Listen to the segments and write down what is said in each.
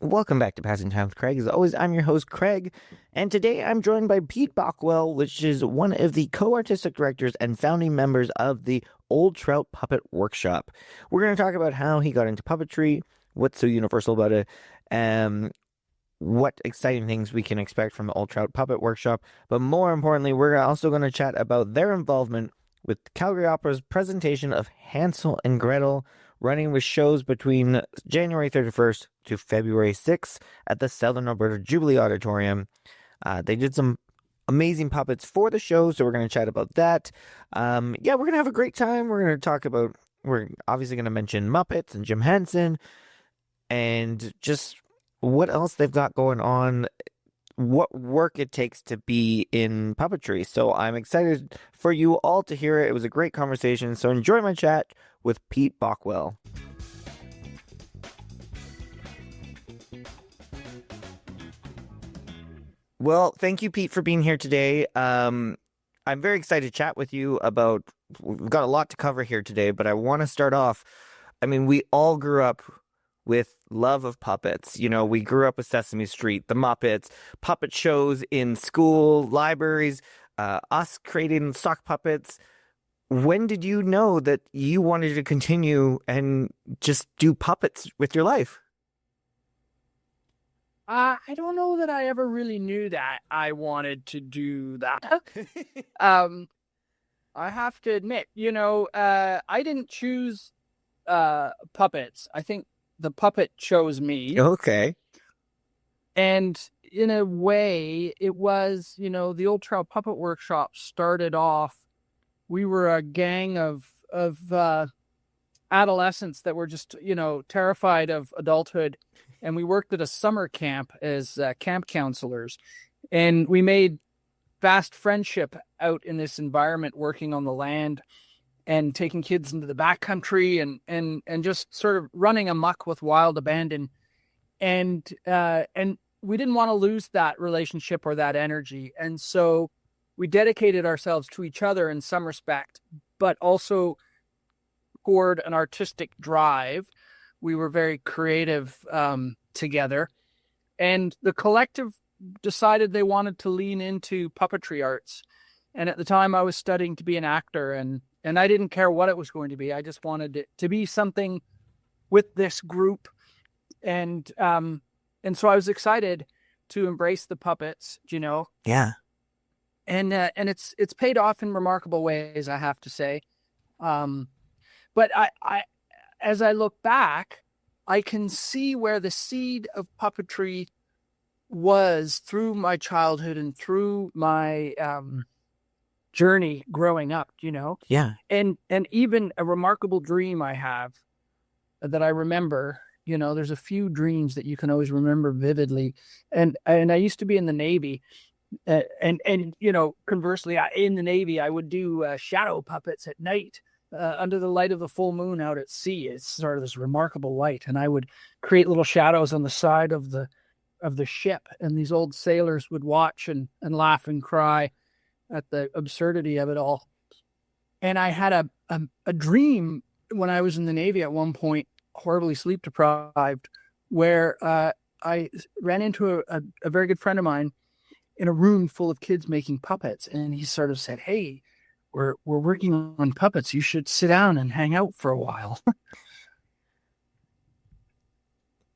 Welcome back to Passing Time with Craig. As always, I'm your host, Craig, and today I'm joined by Pete Balkwill, which is one of the co-artistic directors and founding members of the Old Trout Puppet Workshop. We're going to talk about how he got into puppetry, what's so universal about it, and what exciting things we can expect from the Old Trout Puppet Workshop. But more importantly, we're also going to chat about their involvement with Calgary Opera's presentation of Hansel and Gretel, running with shows between January 31st to February 6th at the Southern Alberta Jubilee Auditorium. They did some amazing puppets for the show, so we're going to chat about that. We're going to have a great time. We're obviously going to mention Muppets and Jim Henson and just what else they've got going on, what work it takes to be in puppetry. So I'm excited for you all to hear it. It was a great conversation. So enjoy my chat with Pete Balkwill. Well, thank you, Pete, for being here today. I'm very excited to chat with you about, we've got a lot to cover here today, but I want to start off. I mean, we all grew up with love of puppets. You know, we grew up with Sesame Street, the Muppets, puppet shows in school, libraries, us creating sock puppets. When did you know that you wanted to continue and just do puppets with your life? I don't know that I ever really knew that I wanted to do that. I have to admit, I didn't choose puppets. I think the puppet chose me. Okay. And in a way, it was, the Old Trout Puppet Workshop started off. We were a gang of adolescents that were just, terrified of adulthood. And we worked at a summer camp as camp counselors. And we made fast friendship out in this environment, working on the land and taking kids into the backcountry and just sort of running amok with wild abandon. And we didn't want to lose that relationship or that energy. And so we dedicated ourselves to each other in some respect, but also toward an artistic drive. We were very creative together. And the collective decided they wanted to lean into puppetry arts. And at the time I was studying to be an actor, and I didn't care what it was going to be. I just wanted it to be something with this group. And so I was excited to embrace the puppets, Yeah. And it's paid off in remarkable ways, I have to say. But I as I look back, I can see where the seed of puppetry was through my childhood and through my journey growing up, Yeah. and even a remarkable dream I have that I remember. There's a few dreams that you can always remember vividly, and I used to be in the Navy, and conversely, in the Navy I would do shadow puppets at night under the light of the full moon out at sea. It's sort of this remarkable light, and I would create little shadows on the side of the ship, and these old sailors would watch and laugh and cry at the absurdity of it all. And I had a dream when I was in the Navy at one point, horribly sleep deprived, where I ran into a very good friend of mine in a room full of kids making puppets. And he sort of said, "Hey, we're working on puppets. You should sit down and hang out for a while."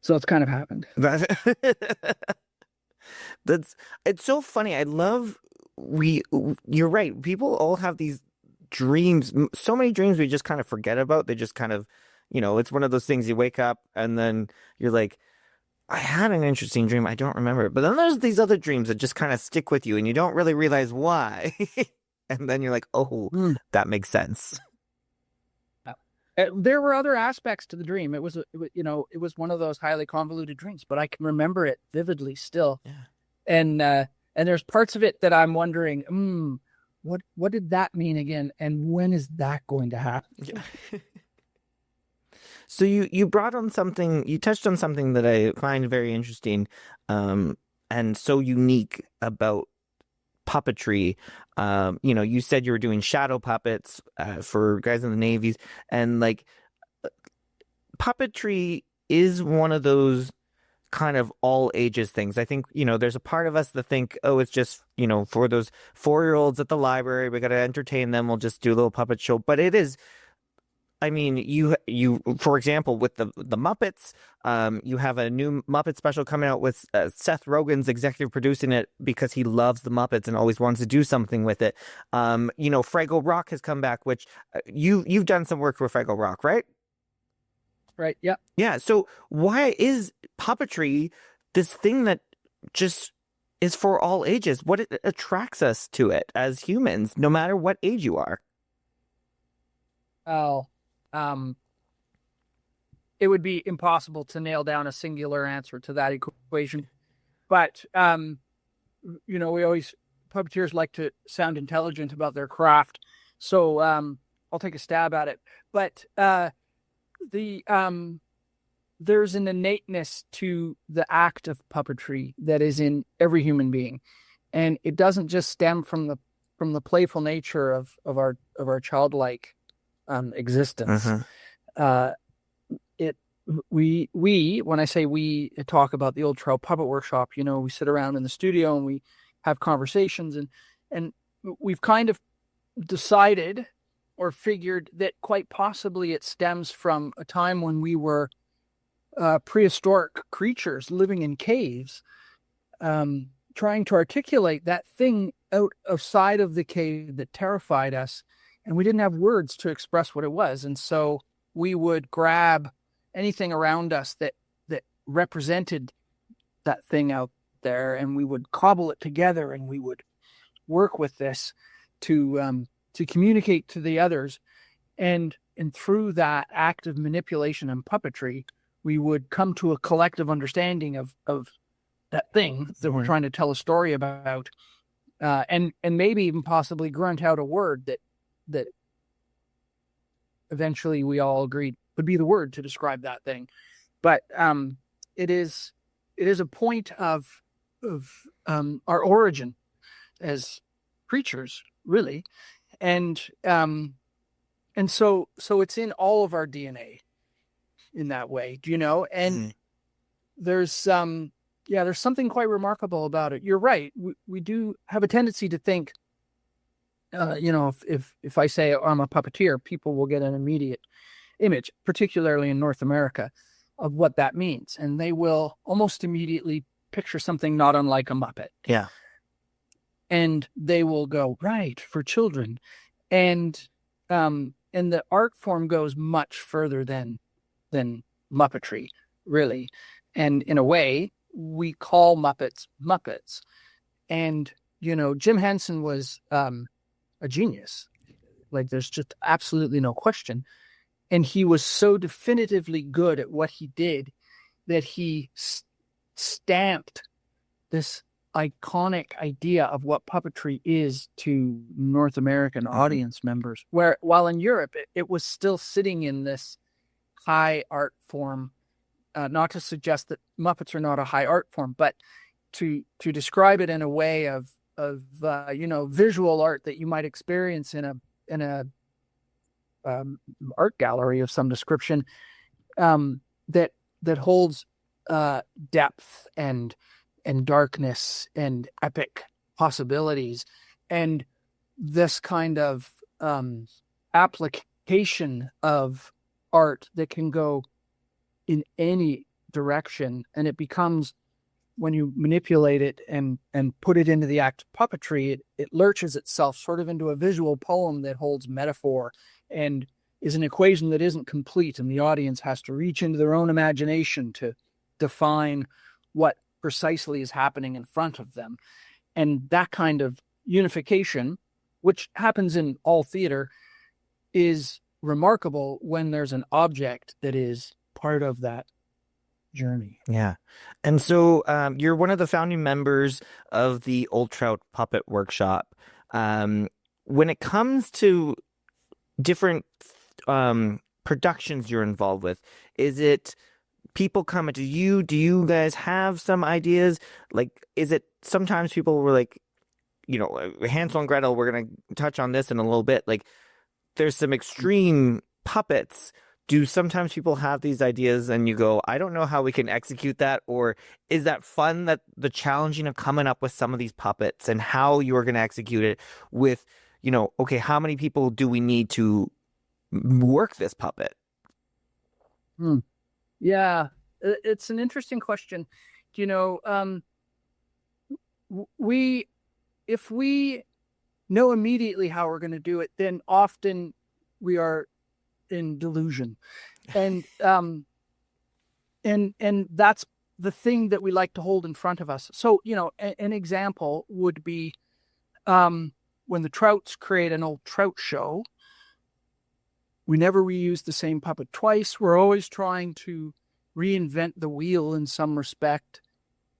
So it's kind of happened. It's so funny. You're right. People all have these dreams, so many dreams we just kind of forget about. They just kind of, it's one of those things you wake up and then you're like, I had an interesting dream. I don't remember it. But then there's these other dreams that just kind of stick with you and you don't really realize why. And then you're like, oh, that makes sense. There were other aspects to the dream. It was one of those highly convoluted dreams, but I can remember it vividly still. Yeah. And there's parts of it that I'm wondering, what did that mean again? And when is that going to happen? Yeah. So you brought on something, you touched on something that I find very interesting, and so unique about puppetry. You said you were doing shadow puppets for guys in the navies, and like puppetry is one of those kind of all ages things. I think, there's a part of us that think, oh, it's just, for those 4-year-olds at the library, we got to entertain them. We'll just do a little puppet show. But it is, I mean, you for example, with the Muppets, you have a new Muppet special coming out with Seth Rogen's executive producing it because he loves the Muppets and always wants to do something with it. Fraggle Rock has come back, which you've done some work for Fraggle Rock, right? Right. Yeah. Yeah. So why is puppetry this thing that just is for all ages? What it attracts us to it as humans, no matter what age you are? Oh, it would be impossible to nail down a singular answer to that equation. But, we always, puppeteers like to sound intelligent about their craft. So I'll take a stab at it. But there's an innateness to the act of puppetry that is in every human being. And it doesn't just stem from the playful nature of our childlike existence. We when I say we talk about the Old Trout Puppet Workshop, we sit around in the studio and we have conversations, and we've kind of decided or figured that quite possibly it stems from a time when we were prehistoric creatures living in caves, trying to articulate that thing outside of the cave that terrified us, and we didn't have words to express what it was. And so we would grab anything around us that represented that thing out there, and we would cobble it together, and we would work with this to communicate to the others. And through that act of manipulation and puppetry, we would come to a collective understanding of that thing that we're trying to tell a story about, and maybe even possibly grunt out a word that eventually we all agreed would be the word to describe that thing. But it is a point of our origin as creatures, really, and so it's in all of our DNA in that way, and there's something quite remarkable about it. You're right. We do have a tendency to think, if I say I'm a puppeteer, people will get an immediate image, particularly in North America, of what that means. And they will almost immediately picture something not unlike a Muppet. Yeah. And they will go, right, for children. And the art form goes much further than Muppetry, really. And in a way, we call Muppets Muppets. And, Jim Henson was a genius. Like, there's just absolutely no question. And he was so definitively good at what he did that he stamped this iconic idea of what puppetry is to North American audience members, while in Europe, it was still sitting in this high art form. Not to suggest that Muppets are not a high art form, but to describe it in a way of visual art that you might experience in a art gallery of some description, that holds depth and darkness and epic possibilities, and this kind of application of art that can go in any direction, and it becomes, when you manipulate it and put it into the act of puppetry, it lurches itself sort of into a visual poem that holds metaphor and is an equation that isn't complete, and the audience has to reach into their own imagination to define what precisely is happening in front of them. And that kind of unification, which happens in all theater, is remarkable when there's an object that is part of that journey. Yeah. And so you're one of the founding members of the Old Trout Puppet Workshop. When it comes to different productions you're involved with, is it people coming to you? Do you guys have some ideas? Like, is it sometimes people were like, Hansel and Gretel, we're going to touch on this in a little bit. Like, there's some extreme puppets do sometimes people have these ideas and you go, I don't know how we can execute that? Or is that fun, that the challenging of coming up with some of these puppets and how you are going to execute it with, okay, how many people do we need to work this puppet? Hmm. Yeah, it's an interesting question. You know, we if we know immediately how we're going to do it, then often we are in delusion, and that's the thing that we like to hold in front of us. So, an example would be when the Trouts create an Old Trout show. We never reuse the same puppet twice. We're always trying to reinvent the wheel in some respect,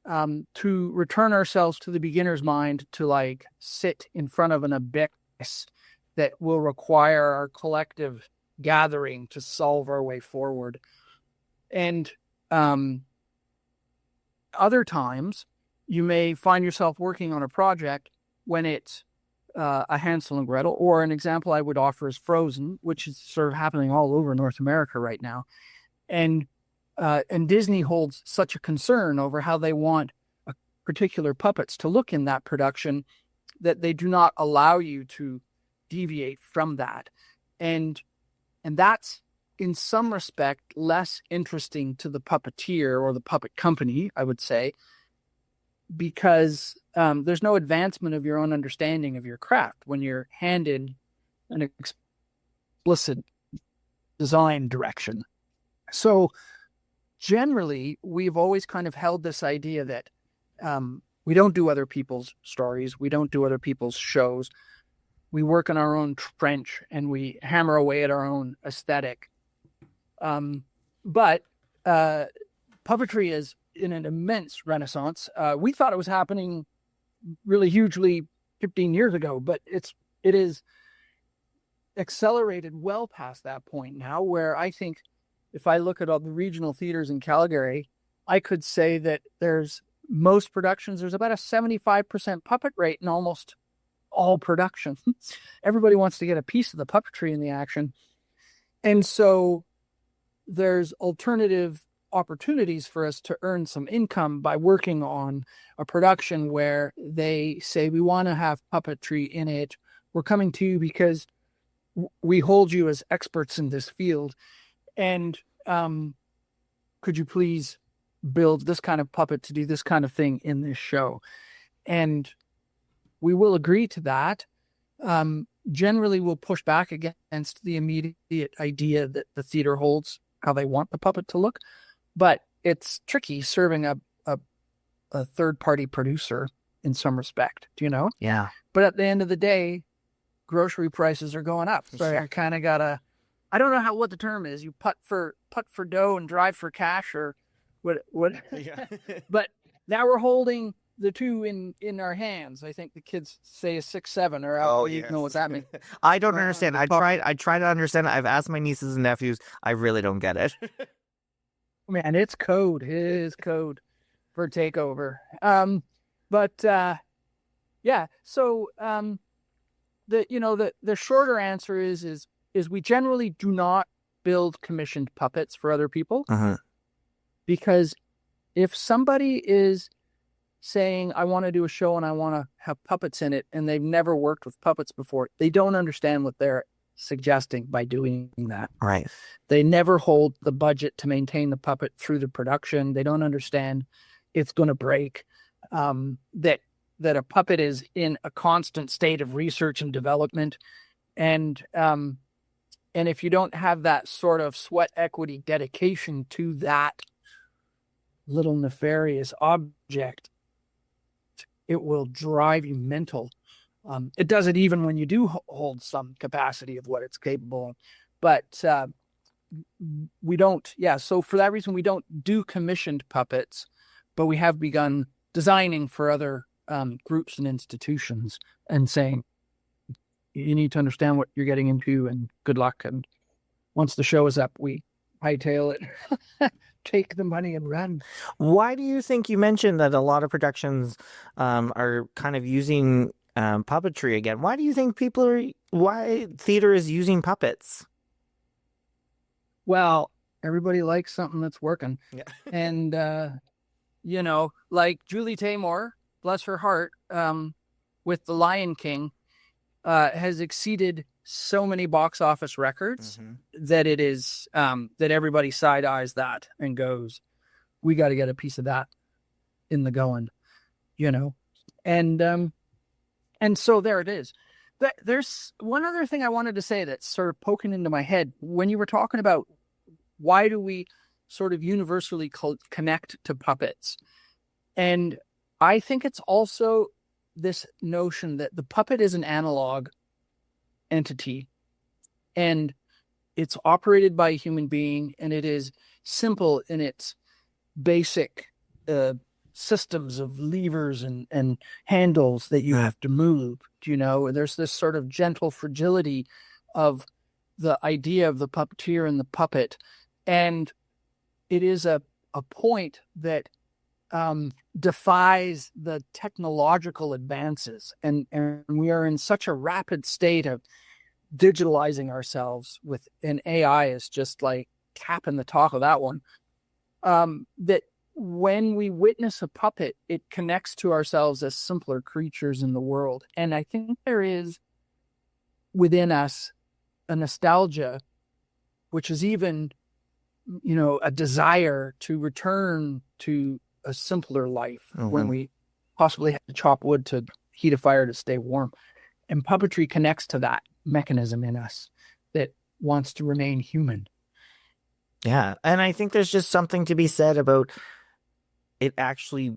to return ourselves to the beginner's mind, to like sit in front of an abyss that will require our collective gathering to solve our way forward. And other times you may find yourself working on a project when it's a Hansel and Gretel, or an example I would offer is Frozen, which is sort of happening all over North America right now. And Disney holds such a concern over how they want particular puppets to look in that production that they do not allow you to deviate from that. And that's in some respect less interesting to the puppeteer or the puppet company, I would say, because there's no advancement of your own understanding of your craft when you're handed an explicit design direction. So generally, we've always kind of held this idea that we don't do other people's stories. We don't do other people's shows. We work in our own trench and we hammer away at our own aesthetic. But puppetry is in an immense renaissance. We thought it was happening really hugely 15 years ago, but it is accelerated well past that point now, where I think if I look at all the regional theaters in Calgary, I could say that there's most productions, there's about a 75% puppet rate in almost all productions. Everybody wants to get a piece of the puppetry in the action. And so there's alternative opportunities for us to earn some income by working on a production where they say, we want to have puppetry in it. We're coming to you because we hold you as experts in this field. And could you please build this kind of puppet to do this kind of thing in this show? And we will agree to that. Generally, we'll push back against the immediate idea that the theater holds how they want the puppet to look. But it's tricky serving a third-party producer in some respect, Yeah. But at the end of the day, grocery prices are going up. So I kind of gotta, I don't know what the term is. You putt for dough and drive for cash, or what? Yeah. But now we're holding the two in our hands. I think the kids say a 6-7, or Oh, you yes. know what that means. I don't understand. I try to understand. I've asked my nieces and nephews. I really don't get it. Man, it's code. It is code for takeover. Yeah. So the shorter answer is we generally do not build commissioned puppets for other people. Uh-huh. Because if somebody is saying, I want to do a show and I want to have puppets in it, and they've never worked with puppets before, they don't understand what they're suggesting by doing that. Right. They never hold the budget to maintain the puppet through the production. They don't understand it's going to break, that a puppet is in a constant state of research and development. And if you don't have that sort of sweat equity dedication to that little nefarious object, it will drive you mental. It does it even when you do hold some capacity of what it's capable of. But we don't, so for that reason, we don't do commissioned puppets, but we have begun designing for other groups and institutions and saying, you need to understand what you're getting into, and good luck. And once the show is up, we hightail it, take the money and run. Why do you think, you mentioned that a lot of productions are kind of using puppetry again? Why do you think why theater is using puppets? Well, everybody likes something that's working. Yeah. And, like Julie Taymor, bless her heart, with The Lion King, has exceeded so many box office records that it is, that everybody side eyes that and goes, we got to get a piece of that in the going, and so there it is. There's one other thing I wanted to say that's sort of poking into my head when you were talking about why do we sort of universally connect to puppets. And I think it's also this notion that the puppet is an analog entity and it's operated by a human being, and it is simple in its basic systems of levers and handles that you have to move. There's this sort of gentle fragility of the idea of the puppeteer and the puppet. And it is a point that defies the technological advances. And we are in such a rapid state of digitalizing ourselves and AI is just like capping the top of that one. That when we witness a puppet, it connects to ourselves as simpler creatures in the world. And I think there is within us a nostalgia, which is even, a desire to return to a simpler life when we possibly have to chop wood to heat a fire to stay warm. And puppetry connects to that mechanism in us that wants to remain human. Yeah. And I think there's just something to be said about it actually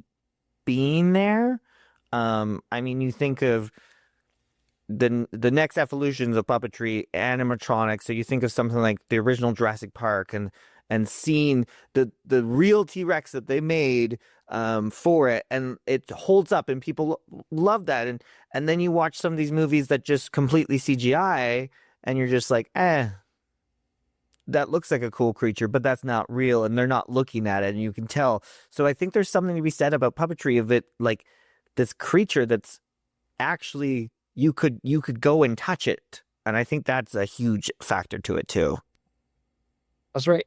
being there. I mean, you think of the next evolutions of puppetry, animatronics. So you think of something like the original Jurassic Park and seeing the real T-Rex that they made for it, and it holds up, and people love that. And then you watch some of these movies that just completely CGI, and you're just like, that looks like a cool creature, but that's not real, and they're not looking at it, and you can tell. So I think there's something to be said about puppetry of it, like this creature that's actually you could go and touch it, and I think that's a huge factor to it too. That's right.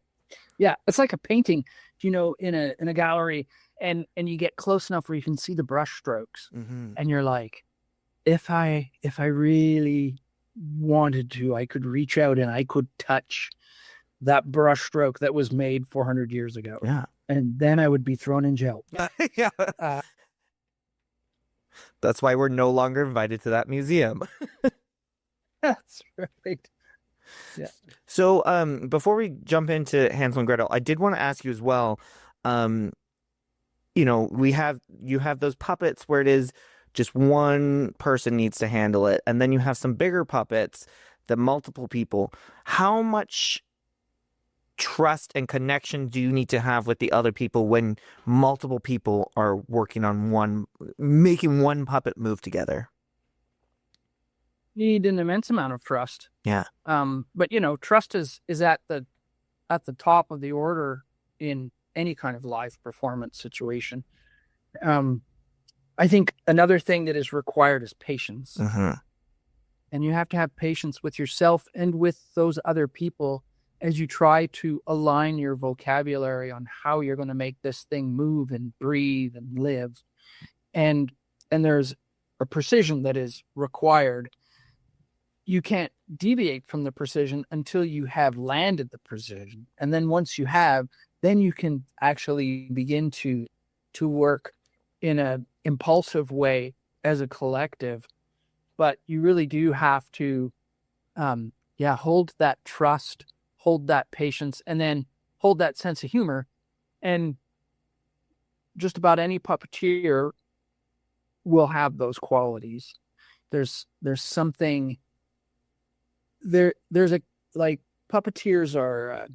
Yeah, it's like a painting, in a gallery, and you get close enough where you can see the brush strokes, and you're like, if I really wanted to, I could reach out and I could touch that brush stroke that was made 400 years ago. Yeah. And then I would be thrown in jail. Yeah. That's why we're no longer invited to that museum. That's right. Yeah. So, before we jump into Hansel and Gretel, I did want to ask you as well. You have those puppets where it is just one person needs to handle it, and then you have some bigger puppets that multiple people. How much trust and connection do you need to have with the other people when multiple people are working on making one puppet move together? Need an immense amount of trust. Yeah. But trust is at the top of the order in any kind of live performance situation. I think another thing that is required is patience. And you have to have patience with yourself and with those other people as you try to align your vocabulary on how you're going to make this thing move and breathe and live. And there's a precision that is required. You can't deviate from the precision until you have landed the precision. And then once you have, then you can actually begin to work in an impulsive way as a collective. But you really do have to, hold that trust, hold that patience, and then hold that sense of humor. And just about any puppeteer will have those qualities. There's something there's like puppeteers are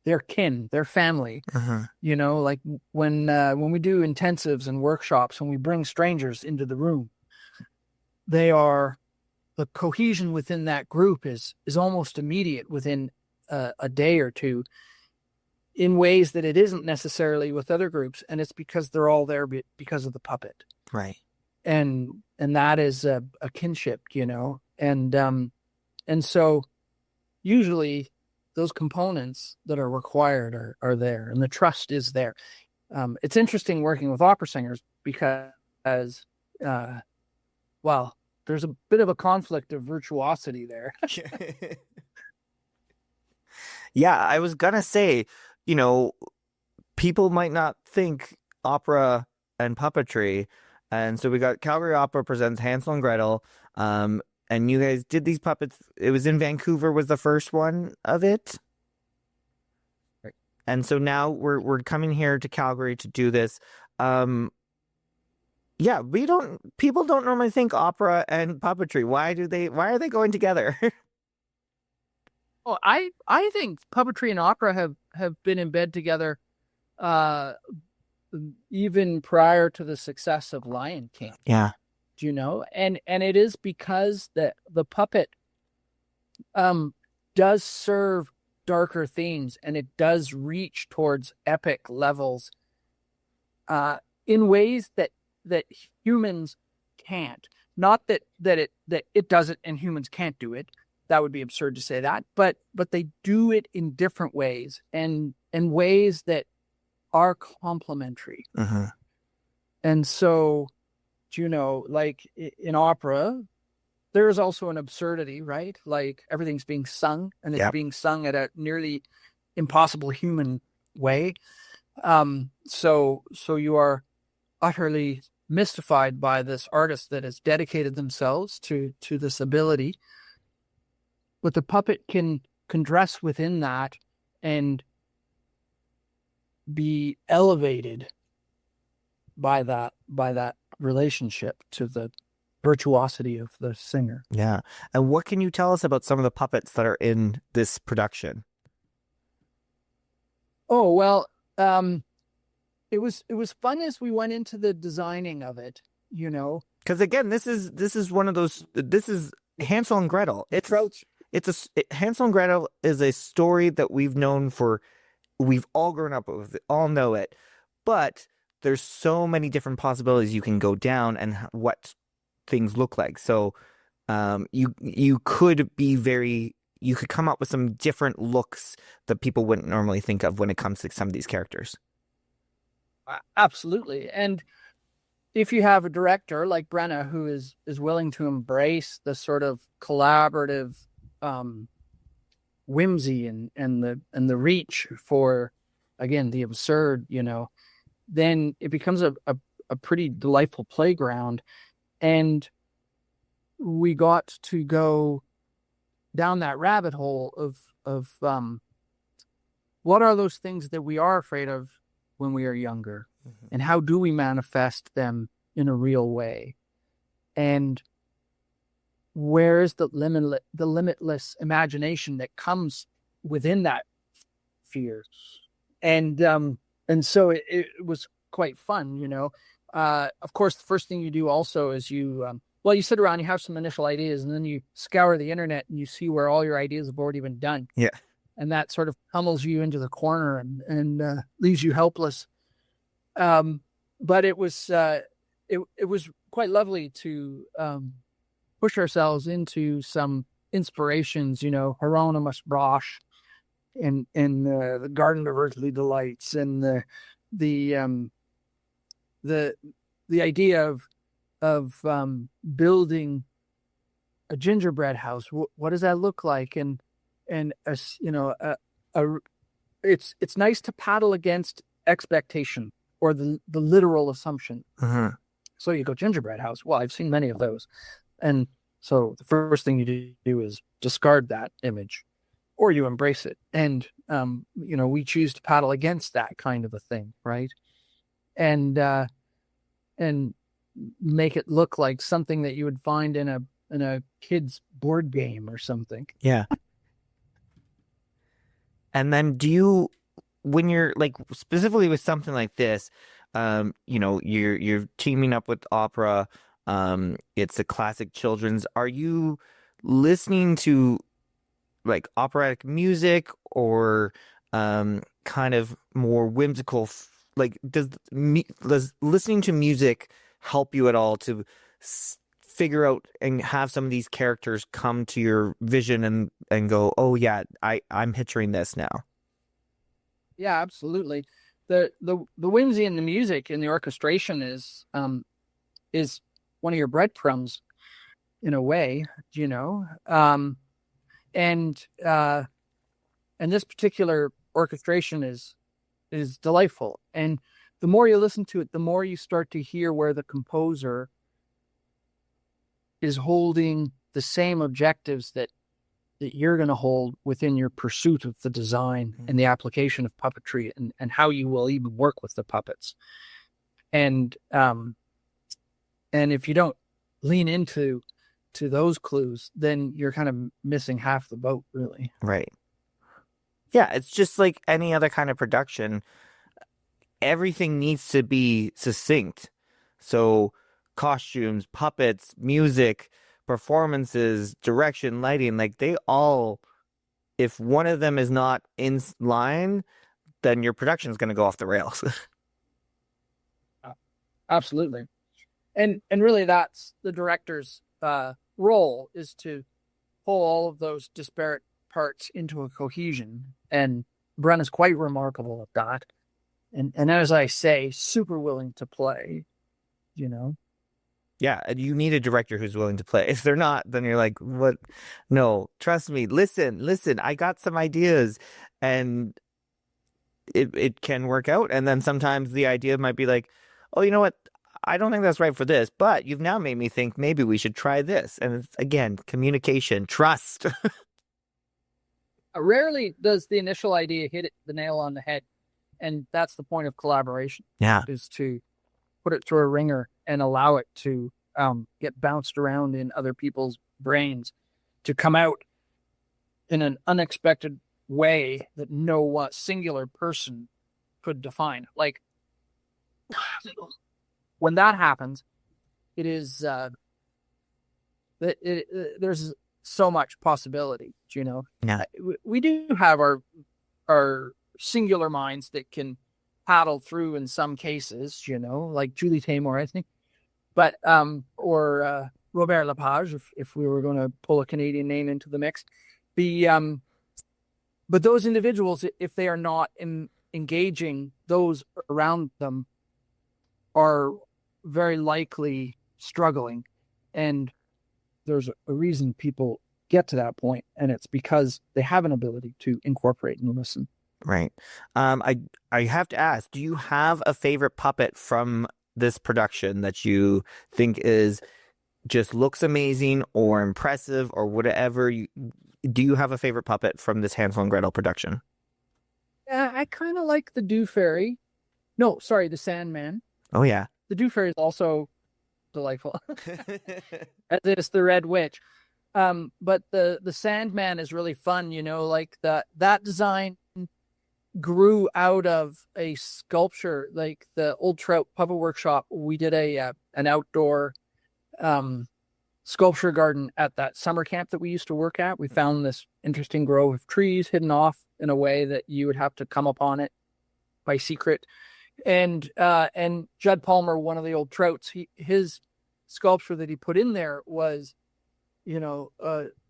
they're kin, they're family. Like when we do intensives and workshops, when we bring strangers into the room, the cohesion within that group is almost immediate within a day or two, in ways that it isn't necessarily with other groups, and it's because they're all there because of the puppet, right? And that is a kinship, and so usually those components that are required are there, and the trust is there. It's interesting working with opera singers because, uh, well, there's a bit of a conflict of virtuosity there. Yeah, I was gonna say, you know, people might not think opera and puppetry, and so we got Calgary Opera presents Hansel and Gretel. And you guys did these puppets. It was in Vancouver was the first one of it. Right. And so now we're coming here to Calgary to do this. Um, yeah, people don't normally think opera and puppetry. Why are they going together? Oh, I think puppetry and opera have been in bed together, uh, even prior to the success of Lion King. Yeah. Do you know? And it is because the puppet does serve darker themes, and it does reach towards epic levels in ways that humans can't. Not that it does it and humans can't do it. That would be absurd to say that, but they do it in different ways, and ways that are complementary. Uh-huh. And so, you know, like in opera, there is also an absurdity, right? Like everything's being sung, and it's being sung at a nearly impossible human way. So you are utterly mystified by this artist that has dedicated themselves to this ability. But the puppet can dress within that and be elevated by that relationship to the virtuosity of the singer. Yeah. And what can you tell us about some of the puppets that are in this production? Oh, well, it was fun as we went into the designing of it, you know. Because again, this is one of those. This is Hansel and Gretel. Hansel and Gretel is a story that we've known for. We've all grown up with it, all know it, but there's so many different possibilities you can go down and what things look like. So, you could come up with some different looks that people wouldn't normally think of when it comes to some of these characters. Absolutely. And if you have a director like Brenna who is willing to embrace the sort of collaborative whimsy and the reach for, again, the absurd, you know, then it becomes a pretty delightful playground. And we got to go down that rabbit hole of what are those things that we are afraid of when we are younger, and how do we manifest them in a real way, and where is the limitless imagination that comes within that fear. And so it was quite fun, you know. Of course, the first thing you do also is you sit around, you have some initial ideas, and then you scour the internet and you see where all your ideas have already been done. Yeah. And that sort of pummels you into the corner and leaves you helpless. But it was quite lovely to push ourselves into some inspirations, you know, Hieronymus Bosch and the Garden of Earthly Delights, and the idea of building a gingerbread house. What does that look like? And you know, it's nice to paddle against expectation or the literal assumption. Uh-huh. So you go gingerbread house. Well, I've seen many of those. And so the first thing you do is discard that image, or you embrace it. And, you know, we choose to paddle against that kind of a thing. Right. And make it look like something that you would find in a kid's board game or something. Yeah. And then when you're like specifically with something like this, you know, you're teaming up with opera, it's a classic children's. Are you listening to like operatic music or kind of more whimsical? Like, does listening to music help you at all to figure out and have some of these characters come to your vision and go, oh yeah, I'm picturing this now. Yeah, absolutely. The whimsy in the music and the orchestration is one of your breadcrumbs in a way, you know. And and this particular orchestration is delightful. And the more you listen to it, the more you start to hear where the composer is holding the same objectives that you're going to hold within your pursuit of the design and the application of puppetry, and how you will even work with the puppets. And if you don't lean into those clues, then you're kind of missing half the boat, really. Right. Yeah, it's just like any other kind of production. Everything needs to be succinct. So costumes, puppets, music, performances, direction, lighting, like they all, if one of them is not in line, then your production is going to go off the rails. Absolutely. And really that's the director's role, is to pull all of those disparate parts into a cohesion. And Brent is quite remarkable at that. And as I say, super willing to play, you know. Yeah, and you need a director who's willing to play. If they're not, then you're like, what? No, trust me. Listen, I got some ideas, and it can work out. And then sometimes the idea might be like, oh, you know what? I don't think that's right for this, but you've now made me think maybe we should try this. And it's, again, communication, trust. Rarely does the initial idea hit the nail on the head. And that's the point of collaboration. Yeah. Is to put it through a ringer and allow it to get bounced around in other people's brains to come out in an unexpected way that no singular person could define. Like, when that happens, it is there's so much possibility, you know. Yeah. We do have our singular minds that can paddle through in some cases, you know, like Julie Taymor, I think, but or Robert Lepage, if we were going to pull a Canadian name into the mix. But those individuals, if they are not engaging those around them, are very likely struggling. And there's a reason people get to that point, and it's because they have an ability to incorporate and listen. Right. I have to ask, do you have a favorite puppet from this production that you think is just looks amazing or impressive or whatever? Do you have a favorite puppet from this Hansel and Gretel production? Yeah, I kind of like the Dew Fairy. No, sorry, the Sandman. Oh, yeah. The Dew Fairy is also delightful, as is the Red Witch. But the Sandman is really fun, you know, like that design grew out of a sculpture, like the Old Trout Puppet Workshop. We did an outdoor sculpture garden at that summer camp that we used to work at. We found this interesting grove of trees hidden off in a way that you would have to come upon it by secret. And Judd Palmer, one of the old Trouts, his sculpture that he put in there was, you know,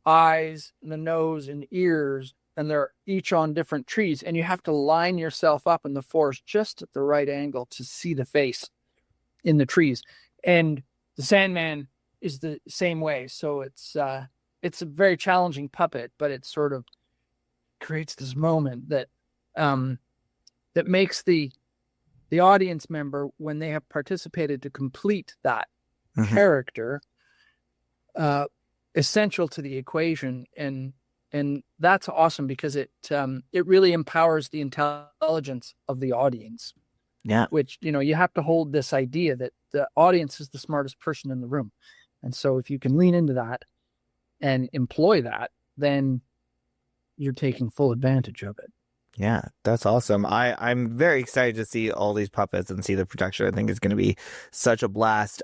eyes and the nose and ears, and they're each on different trees, and you have to line yourself up in the forest just at the right angle to see the face in the trees. And the Sandman is the same way. So it's a very challenging puppet, but it sort of creates this moment that that makes the audience member, when they have participated to complete that character, essential to the equation. And that's awesome, because it really empowers the intelligence of the audience. Yeah. Which, you know, you have to hold this idea that the audience is the smartest person in the room. And so if you can lean into that and employ that, then you're taking full advantage of it. Yeah, that's awesome. I'm very excited to see all these puppets and see the production. I think it's going to be such a blast.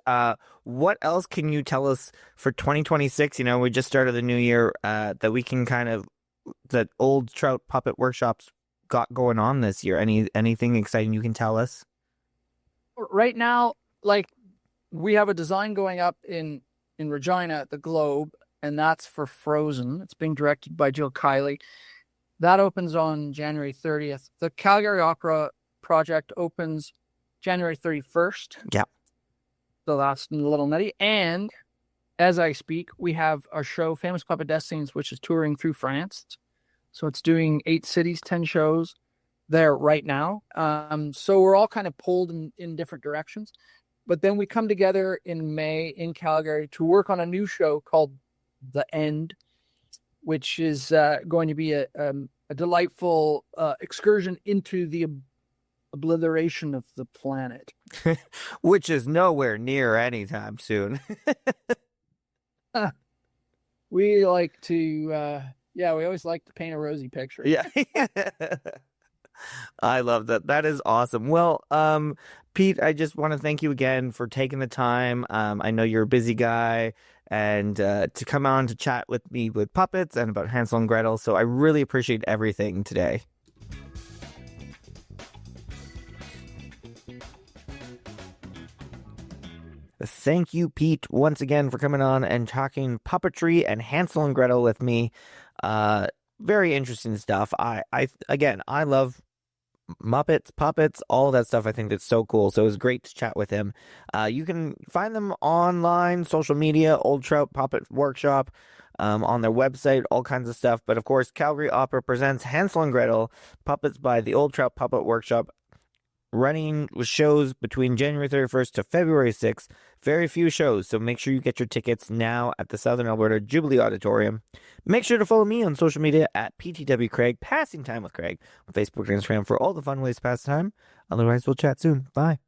What else can you tell us for 2026? You know, we just started the new year, that we can that Old Trout Puppet Workshops got going on this year. Anything exciting you can tell us? Right now, like, we have a design going up in in Regina at the Globe, and that's for Frozen. It's being directed by Jill Kiley. That opens on January 30th. The Calgary Opera project opens January 31st. Yeah. So that's a little nutty. And as I speak, we have our show, Famous Puppet Destinies, which is touring through France. So it's doing 8 cities, 10 shows there right now. So we're all kind of pulled in different directions. But then we come together in May in Calgary to work on a new show called The End, which is going to be a delightful excursion into the obliteration of the planet. Which is nowhere near anytime soon. We like to, we always like to paint a rosy picture. Yeah. I love that. That is awesome. Well, Pete, I just want to thank you again for taking the time. I know you're a busy guy, and to come on to chat with me with puppets and about Hansel and Gretel. So I really appreciate everything today. Thank you, Pete, once again for coming on and talking puppetry and Hansel and Gretel with me. Very interesting stuff. I love Muppets, puppets, all that stuff. I think that's so cool. So it was great to chat with him. You can find them online, social media, Old Trout Puppet Workshop, on their website, all kinds of stuff. But of course, Calgary Opera presents Hansel and Gretel, puppets by the Old Trout Puppet Workshop, running with shows between January 31st to February 6th. Very few shows, so make sure you get your tickets now at the Southern Alberta Jubilee Auditorium. Make sure to follow me on social media at PTW Craig, Passing Time with Craig, on Facebook and Instagram for all the fun ways to pass time. Otherwise, we'll chat soon. Bye.